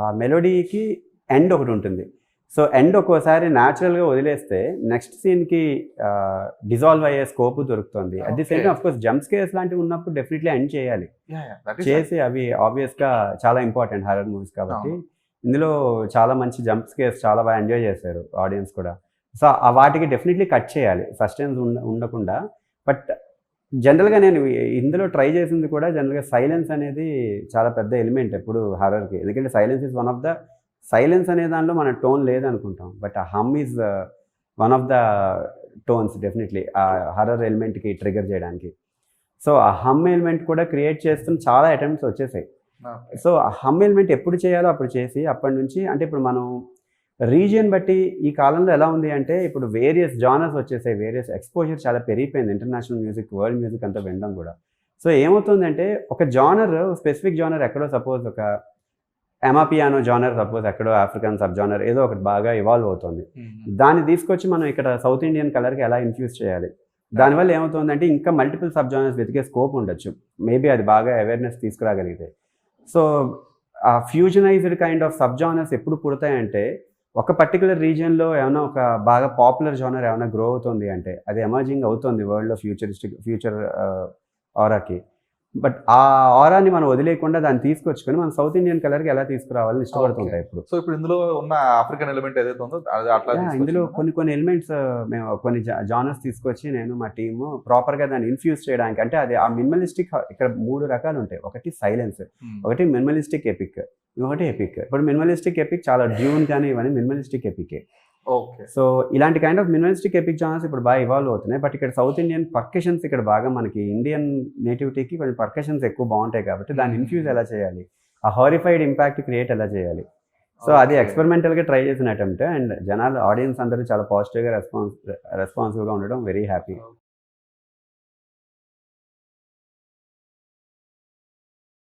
ఆ మెలోడీకి ఎండ్ ఒకటి ఉంటుంది. సో, ఎండ్ ఒక్కోసారి న్యాచురల్‌గా వదిలేస్తే నెక్స్ట్ సీన్‌కి డిజాల్వ్ అయ్యే స్కోప్ దొరుకుతుంది. At the same okay. Time of course jump scares లాంటివి ఉన్నప్పుడు డెఫినెట్‌లీ ఎండ్ చేయాలి. That is right. చేసి అవి ఆబ్వియస్‌గా చాలా ఇంపార్టెంట్ హారర్ మూవీస్ కాబట్టి. అవును. ఇందులో చాలా మంచి జంప్ స్కేర్స్ చాలా బాగా ఎంజాయ్ చేశారు ఆడియన్స్ కూడా. సో, వాటికి డెఫినెట్‌లీ కట్ చేయాలి. సస్టెన్స్ ఉండకుండా. బట్ జనరల్‌గా నేను ఇందులో ట్రై చేసింది కూడా జనరల్‌గా సైలెన్స్ అనేది చాలా పెద్ద ఎలిమెంట్ ఎప్పుడు హారర్‌కి. ఎందుకంటే silence is one of the silence అనే దానిలో మన టోన్ లేదనుకుంటాం. బట్ ఆ hum is one of the tones definitely. ఆ హారర్ ఎలిమెంట్‌కి ట్రిగ్గర్ చేయడానికి. సో, ఆ హమ్ ఎలిమెంట్ కూడా క్రియేట్ చేస్తున్న చాలా అటెంప్ట్స్ వచ్చేసాయి. ఓకే. సో, ఆ హమ్ ఎలిమెంట్ ఎప్పుడు చేయాలో అప్పుడు చేసి, అప్పటినుంచి అంటే ఇప్పుడు మనం రీజియన్ బట్టి ఈ కాలంలో ఎలా ఉంది అంటే, ఇప్పుడు వేరియస్ జానర్స్ వచ్చేసాయి. వేరియస్ ఎక్స్‌పోజర్ చాలా పెరిగిపోయింది. ఇంటర్నేషనల్ మ్యూజిక్, వరల్డ్ మ్యూజిక్ అంతా వినడం కూడా. సో, ఏమవుతుందంటే ఒక జానర్ స్పెసిఫిక్ జానర్ ఎక్కడో సపోజ్ ఒక ఎమాపియానో జానర్ సపోజ్ ఎక్కడో ఆఫ్రికన్ సబ్ జానర్ ఏదో ఒకటి బాగా ఇవాల్వ్ అవుతుంది. హుహు. దాన్ని తీసుకొచ్చి మనం ఇక్కడ సౌత్ ఇండియన్ కలర్‌కి ఎలా ఇన్‌ఫ్యూజ్ చేయాలి? దానివల్ల ఏమవుతుందంటే ఇంకా మల్టిపుల్ సబ్ జానర్స్ వెతికే స్కోప్ ఉండొచ్చు. మేబీ అది బాగా అవేర్‌నెస్ తీసుకురాగలిగితే. సో, ఆ ఫ్యూజనైజ్డ్ కైండ్ ఆఫ్ సబ్ జానర్స్ ఎప్పుడు పుడతాయంటే, ఒక పర్టిక్యులర్ రీజియన్‌లో ఏమన్నా ఒక బాగా పాపులర్ జానర్ ఏమన్నా గ్రో అవుతుంది అంటే, అది ఎమర్జింగ్ అవుతుంది వరల్డ్‌లో ఫ్యూచర్ ఆరాకి. బట్ ఆ ఆరాని మనం వదిలేయకుండా దాన్ని తీసుకొచ్చుకొని మనం సౌత్ ఇండియన్ కలర్‌కి ఎలా తీసుకురావాలని ఇష్టపడుతూ ఓకే. ఉంటా ఎప్పుడు. సో, ఇప్పుడు ఇందులో ఉన్న ఆఫ్రికన్ ఎలిమెంట్ ఏదైతే ఉందో అది అట్లా ఇందులో తీసుకొచ్చిందా? కొన్ని ఎలిమెంట్స్ మేము కొన్ని జానర్స్ తీసుకొచ్చి నేను మా టీము ప్రాపర్‌గా దాన్ని ఇన్‌ఫ్యూజ్ చేయడానికి అంటే అది ఆ మినిమలిస్టిక్ ఇక్కడ 3 రకాలుంటాయి. ఒకటి సైలెన్స్, హ్మ్. ఒకటి మినిమలిస్టిక్ ఎపిక్, ఇంకొకటి ఎపిక్. ఇప్పుడు మినిమలిస్టిక్ ఎపిక్ చాలా డ్యూన్ కానీ ఇవన్నీ మినిమలిస్టిక్ ఎపికే. ఓకే. సో, ఇలాంటి kind of minimalistic epic genres ఇప్పుడు బాగా ఇవాల్వ్ అవుతున్నాయి. బట్ ఇక్కడ సౌత్ ఇండియన్ పర్కషన్స్ ఇక్కడ బాగా మనకి ఇండియన్ నేటివిటీకి కొంచెం పర్కషన్స్ ఎక్కువ బావుంటాయి కాబట్టి దాన్ని ఇన్‌ఫ్యూజ్ ఎలా చేయాలి? ఆ హారిఫైడ్ ఇంపాక్ట్ క్రియేట్ ఎలా చేయాలి? సో, అది ఓకే. ఎక్స్‌పెరిమెంటల్‌గా ట్రై చేసిన అటెంప్ట్ అండ్ జనాలు ఆడియన్స్ అందరూ చాలా పాజిటివ్‌గా రెస్పాన్సివ్‌గా ఉండడం వెరీ హ్యాపీ.